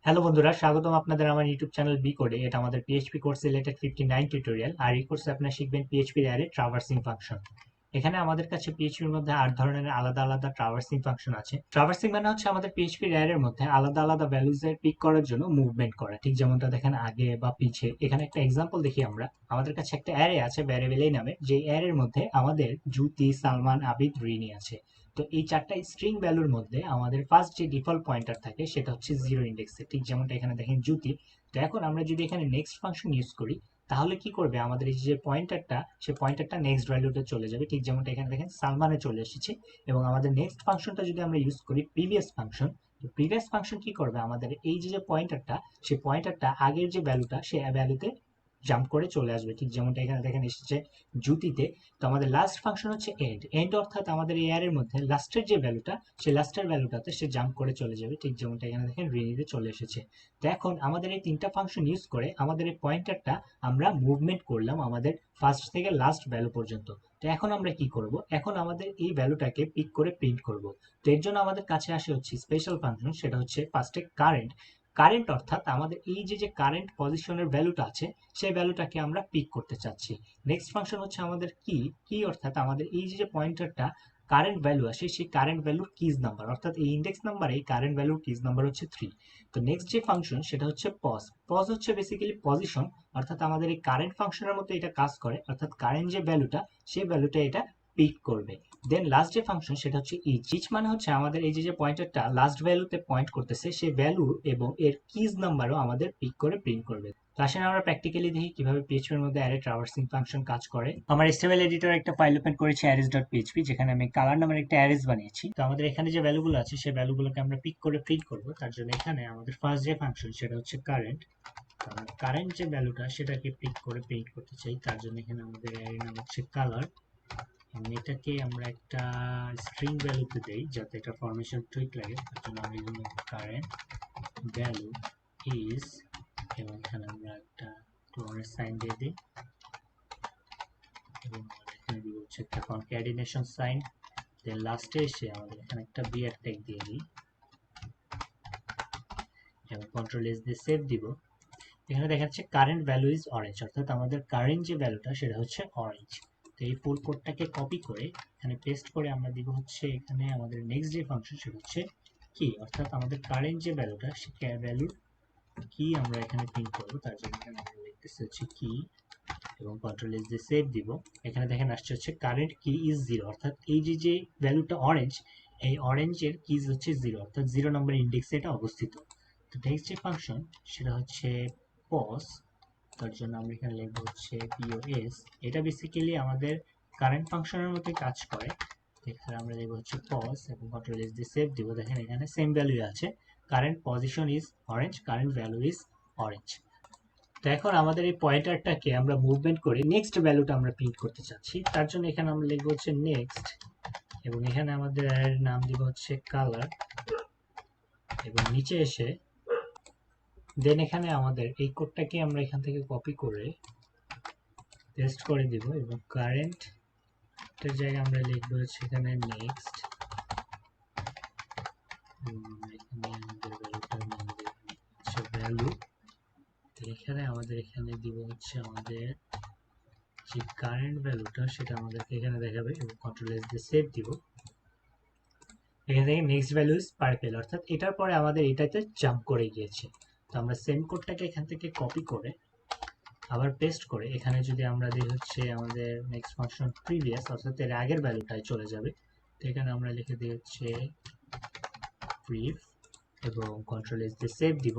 Hello বন্ধুরা, স্বাগতম আপনাদের আমার ইউটিউব চ্যানেল বি কোডে। এটা আমাদের পিএইচপি কোর্স রিলেটেড 59 টিউটোরিয়াল। আর এই কোর্সে আপনারা শিখবেন পিএইচপি অ্যারে ট্রাভার্সিং ফাংশন। এখানে আমাদের কাছে পিএইচপির মধ্যে 8 ধরনের আলাদা আলাদা ট্রাভার্সিং ফাংশন আছে। ট্রাভার্সিং মানে হচ্ছে আমাদের পিএইচপি অ্যারের মধ্যে আলাদা আলাদা ভ্যালুজের পিক করার জন্য মুভমেন্ট করা, ঠিক যেমনটা দেখেন আগে বা পিছে। এখানে একটা এক্সাম্পল দেখি আমরা। আমাদের কাছে একটা অ্যারে আছে ভ্যারিয়েবল এই নামে, যে অ্যারের মধ্যে আমাদের জ্যোতি, সালমান, আবিদ, রিনি আছে। তো এই চারটা স্ট্রিং ভ্যালুর মধ্যে আমাদের ফার্স্ট যে ডিফল্ট পয়েন্টার থাকে সেটা হচ্ছে জিরো ইন্ডেক্সে, ঠিক যেমনটা এখানে দেখেন জ্যোতি। তো এখন আমরা যদি এখানে নেক্সট ফাংশন ইউজ করি, তাহলে কি করবে, আমাদের এই যে পয়েন্টারটা, সেই পয়েন্টারটা নেক্সট ভ্যালুতে চলে যাবে, ঠিক যেমনটা এখানে দেখেন সালমানে চলে এসেছে। এবং আমাদের নেক্সট ফাংশনটা যদি আমরা ইউজ করি প্রিভিয়াস ফাংশন, তো প্রিভিয়াস ফাংশন কি করবে, আমাদের এই যে পয়েন্টারটা, সেই পয়েন্টারটা আগের যে ভ্যালুটা সেই ভ্যালুতে জাম্প করে চলে আসবে, ঠিক যেমনটা এখানে দেখেন এসেছে জ্যোতিতে। তো আমাদের লাস্ট ফাংশন হচ্ছে এন্ড। এন্ড অর্থাৎ আমাদের এই এর মধ্যে লাস্টের যে ভ্যালুটা, সেই লাস্টের ভ্যালুটাতে সে জাম্প করে চলে যাবে, ঠিক যেমনটা এখানে দেখেন রিনিতে চলে এসেছে। তো এখন আমাদের এই তিনটা ফাংশন ইউজ করে আমাদের এই পয়েন্টারটা আমরা মুভমেন্ট করলাম আমাদের ফার্স্ট থেকে লাস্ট ভ্যালু পর্যন্ত। তো এখন আমরা কি করব, এখন আমাদের এই ভ্যালুটাকে পিক করে প্রিন্ট করব। তো এর জন্য আমাদের কাছে আসে হচ্ছে স্পেশাল ফাংশন, সেটা হচ্ছে ফার্স্টে কারেন্ট। কারেন্ট অর্থাৎ আমাদের এই যে কারেন্ট পজিশনের ভ্যালুটা আছে, সেই ভ্যালুটাকে আমরা পিক করতে চাচ্ছি। নেক্সট ফাংশন হচ্ছে আমাদের কি। কি অর্থাৎ আমাদের এই যে পয়েন্টারটা কারেন্ট ভ্যালু আসে, সেই কারেন্ট ভ্যালুর কিজ নাম্বার, অর্থাৎ এই ইন্ডেক্স নাম্বারে এই কারেন্ট ভ্যালুর কিজ নাম্বার হচ্ছে 3। তো নেক্সট যে ফাংশন সেটা হচ্ছে পজ। পজ হচ্ছে বেসিক্যালি পজিশন, অর্থাৎ আমাদের এই কারেন্ট ফাংশনের মতো এটা কাজ করে, অর্থাৎ কারেন্ট যে ভ্যালুটা, সেই ভ্যালুটা এটা পিক করবে। দেন লাস্ট যে ফাংশন সেটা হচ্ছে ইচ। ইচ মানে হচ্ছে আমাদের এই যে পয়েন্টারটা লাস্ট ভ্যালুতে পয়েন্ট করতেছে, সেই ভ্যালু এবং এর কিজ নাম্বারও আমাদের পিক করে প্রিন্ট করবে। তো আসেন আমরা প্র্যাকটিক্যালি দেখি কিভাবে পিএইচপি এর মধ্যে অ্যারে ট্রাভার্সিং ফাংশন কাজ করে। আমার এসটিএমএল এডিটর একটা ফাইল ওপেন করেছি arrays.php, যেখানে আমি কালার নামের একটা অ্যারেস বানিয়েছি। তো আমাদের এখানে যে ভ্যালুগুলো আছে সেই ভ্যালুগুলোকে আমরা পিক করে প্রিন্ট করব। তার জন্য এখানে আমাদের ফার্স্ট যে ফাংশন সেটা হচ্ছে কারেন্ট। কারেন্ট যে ভ্যালুটা সেটাকে পিক করে প্রিন্ট করতে চাই, তার জন্য এখানে আমাদের অ্যারে নাম হচ্ছে কালার। এবং এটাকে আমরা একটা স্ট্রিং ভ্যালুতে দেই যাতে এটা ফরমেশন ঠিক লাগে। তার জন্য আমরা এখানে কারেন্ট ভ্যালু ইজ, এবং এখানে আমরা একটা ডলার সাইন দিয়ে দিই, এবং এখানে দিব হচ্ছে একটা কনক্যাটিনেশন সাইন। দেন লাস্টে এসে আমাদের এখানে একটা বিয়ার ট্যাগ দিয়ে দিই, এবং কন্ট্রোল এস দিয়ে সেভ দিব। এখানে দেখা যাচ্ছে কারেন্ট ভ্যালু ইজ অরেঞ্জ, অর্থাৎ আমাদের কারেন্ট যে ভ্যালুটা সেটা হচ্ছে অরেঞ্জ। তো এই ফুল কোডটাকে কপি করে এখানে পেস্ট করে আমরা দিব হচ্ছে এখানে আমাদের নেক্সট যে ফাংশন সেটা হচ্ছে কি, অর্থাৎ আমাদের কারেন্ট যে ভ্যালুটা সে ভ্যালু কি আমরা এখানে প্রিন্ট করবো। তার জন্য এখানে আমরা লিখতেছি হচ্ছে কি, এবং কন্ট্রোল এস দিয়ে সেভ দিব। এখানে দেখেন আসছে হচ্ছে কারেন্ট কি ইজ জিরো, অর্থাৎ এই যে ভ্যালুটা অরেঞ্জ, এই অরেঞ্জের কিজ হচ্ছে জিরো, অর্থাৎ 0 নম্বর ইন্ডেক্সে এটা অবস্থিত। তো নেক্সট যে ফাংশন সেটা হচ্ছে পজ। তার জন্য আমরা এখানে লিখবো হচ্ছে pos। এটা বেসিক্যালি আমাদের কারেন্ট ফাংশনের মতো কাজ করে। এখানে আমরা লিখবো হচ্ছে পজ, এবং কন্ট্রোল এস দিয়ে সেভ দিব। দেখেন এখানে সেম ভ্যালু আছে, current position is orange, current value is orange. তো এখন আমাদের এই পয়েন্টারটাকে আমরা মুভমেন্ট করে নেক্সট ভ্যালুটা আমরা প্রিন্ট করতে চাচ্ছি। তার জন্য এখানে আমরা লিখবো হচ্ছে নেক্সট, এবং এখানে আমাদের নাম দিব হচ্ছে কালার, এবং নিচে এসে দেন এখানে আমাদের এই কোডটাকে আমরা এখান থেকে কপি করে পেস্ট করে দিব, এবং কারেন্ট এর জায়গায় আমরা লিখবো হচ্ছে এখানে নেক্সট, এখানে আমাদের ভ্যালুটার নাম দিব হচ্ছে ভ্যালু। এখানে আমাদের এখানে দিব হচ্ছে আমাদের যে কারেন্ট ভ্যালুটা সেটা আমাদেরকে এখানে দেখাবে, এবং কন্ট্রোল এস দিয়ে সেভ দিব। এখান থেকে নেক্সট ভ্যালু ইজ পার্পেল, অর্থাৎ এটার পরে আমাদের এটাতে জাম্প করে গিয়েছে। তো আমরা সেম কোডটাকে এখান থেকে কপি করে আবার পেস্ট করে এখানে যদি আমরা দিই হচ্ছে আমাদের নেক্সট ফাংশন প্রিভিয়াস, অর্থাৎ এর আগের ভ্যালুটাই চলে যাবে। তো এখানে আমরা লিখে দিই হচ্ছে প্রিভ, এবং কন্ট্রোল এস দিয়ে সেভ দিব।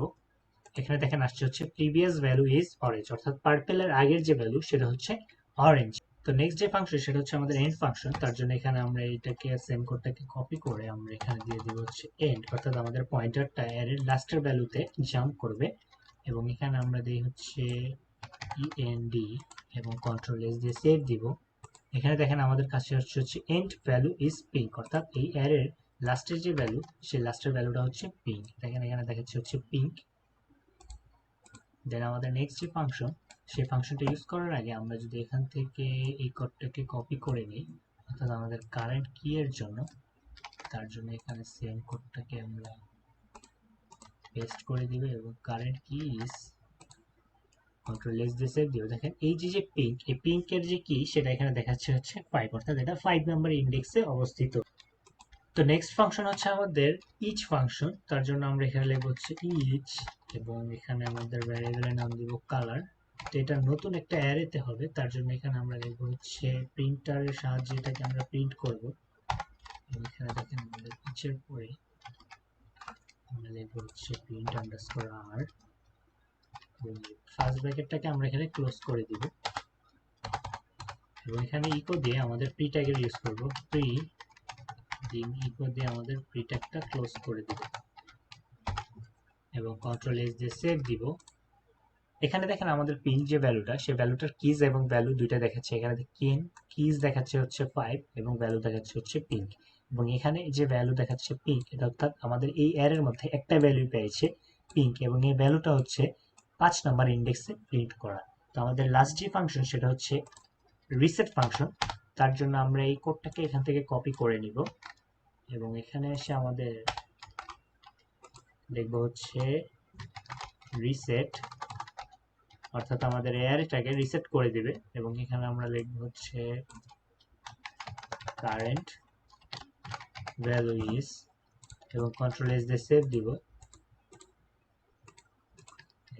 এখানে দেখেন আসছে হচ্ছে প্রিভিয়াস ভ্যালু ইজ অরেঞ্জ, অর্থাৎ পার্পেলের আগের যে ভ্যালু সেটা হচ্ছে অরেঞ্জ। তো নেক্সট যে ফাংশন সেটা হচ্ছে আমাদের এন্ড ফাংশন। তার জন্য এখানে আমরা এটাকে সেম কোডটাকে কপি করে আমরা এখানে দিয়ে দিব হচ্ছে এন্ড, অর্থাৎ আমাদের পয়েন্টারটা এর লাস্টের ভ্যালুতে জাম্প করবে। এবং এখানে আমরা দিই হচ্ছে ইএনড, এবং কন্ট্রোল এস দিয়ে সেভ দিব। এখানে দেখেন আমাদের কাছে হচ্ছে এন্ড ভ্যালু ইজ পিঙ্ক, অর্থাৎ এই অ্যারের লাস্টের যে ভ্যালু সেই লাস্টের ভ্যালুটা হচ্ছে পিঙ্ক। দেখেন এখানে দেখাচ্ছে হচ্ছে পিঙ্ক। দেন আমাদের নেক্সট যে ফাংশন, সেই ফাংশনটা ইউজ করার আগে আমরা যদি এখান থেকে এই কোডটাকে কপি করে নিই, অর্থাৎ আমাদের কারেন্ট কি এর জন্য, তার জন্য এখানে সেম কোডটাকে আমরা পেস্ট করে দিবে এবং কারেন্ট কি ইজ কন্ট্রোল এস দিয়ে সেভ দিও। দেখেন এই যে পিঙ্ক, এই পিঙ্কের যে কি সেটা এখানে দেখাচ্ছে হচ্ছে 5, অর্থাৎ এটা 5 নাম্বার ইন্ডেক্সে অবস্থিত। তো নেক্সট ফাংশন হচ্ছে আমাদের ইচ ফাংশন। তার জন্য আমরা এখানে লিখব হচ্ছে ইচ এবং এখানে আমাদের ভ্যারিয়েবলের নাম দিব কালার। তো এটা নতুন একটা অ্যারেতে হবে, তার জন্য এখানে আমরা লিখব হচ্ছে প্রিন্টারের সাহায্যে এটাকে আমরা প্রিন্ট করব। এখানে দেখেন আমাদের ইচের পরে আমরা লিখব হচ্ছে প্রিন্ট আন্ডারস্কোর আর, ফার্স্ট ব্র্যাকেটটাকে আমরা এখানে ক্লোজ করে দিব এবং এখানে ইকো দিয়ে আমাদের প্রি ট্যাগের ইউজ করব। প্রি দিন ইকো দিয়ে আমাদের প্রি ট্যাগটা ক্লোজ করে দিব এবং কন্ট্রোল এস দিয়ে সেভ দিব। এখানে দেখেন আমাদের পিঙ্ক যে ভ্যালুটা, সেই ভ্যালুটার কিজ এবং ভ্যালু দুইটা দেখাচ্ছে। এখানে কিজ দেখাচ্ছে হচ্ছে 5 এবং ভ্যালু দেখাচ্ছে হচ্ছে পিঙ্ক, এবং এখানে যে ভ্যালু দেখাচ্ছে পিঙ্ক, এটা অর্থাৎ আমাদের এই অ্যারের মধ্যে একটা ভ্যালু পেয়েছে পিঙ্ক এবং এই ভ্যালুটা হচ্ছে 5 নাম্বার ইন্ডেক্সে প্রিন্ট করা। তো আমাদের লাস্ট যে ফাংশন সেটা হচ্ছে রিসেট ফাংশন। তার জন্য আমরা এই কোডটাকে এখান থেকে কপি করে নিব এবং এখানে এসে আমাদের লিখব হচ্ছে রিসেট, অর্থাৎ আমাদের অ্যারেটাকে রিসেট করে দিবে এবং এখানে আমরা লিখব হচ্ছে কারেন্ট ভ্যালু ইজ এবং কন্ট্রোল এস দিয়ে সেভ দিব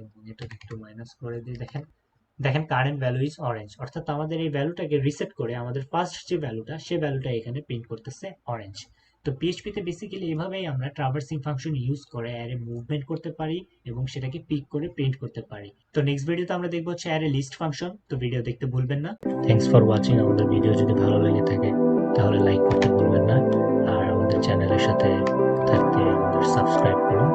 এবং এটাকে একটু মাইনাস করে দিই। দেখেন কারেন্ট ভ্যালু ইজ অরেঞ্জ, অর্থাৎ আমাদের এই ভ্যালুটাকে রিসেট করে আমাদের ফার্স্ট যে ভ্যালুটা সেই ভ্যালুটা এখানে প্রিন্ট করতেছে অরেঞ্জ। তো পিএইচপিতে বেসিক্যালি এভাবেই আমরা ট্রাভার্সিং ফাংশন ইউজ করে অ্যারে মুভমেন্ট করতে পারি এবং সেটাকে পিক করে প্রিন্ট করতে পারি। তো নেক্সট ভিডিওতে আমরা দেখব হচ্ছে অ্যারে লিস্ট ফাংশন। তো ভিডিও দেখতে ভুলবেন না। Thanks for watching. আমাদের ভিডিও যদি ভালো লেগে থাকে তাহলে লাইক করতে ভুলবেন না, আর আমাদের চ্যানেলের সাথে থাকতে আমাদের সাবস্ক্রাইব করুন।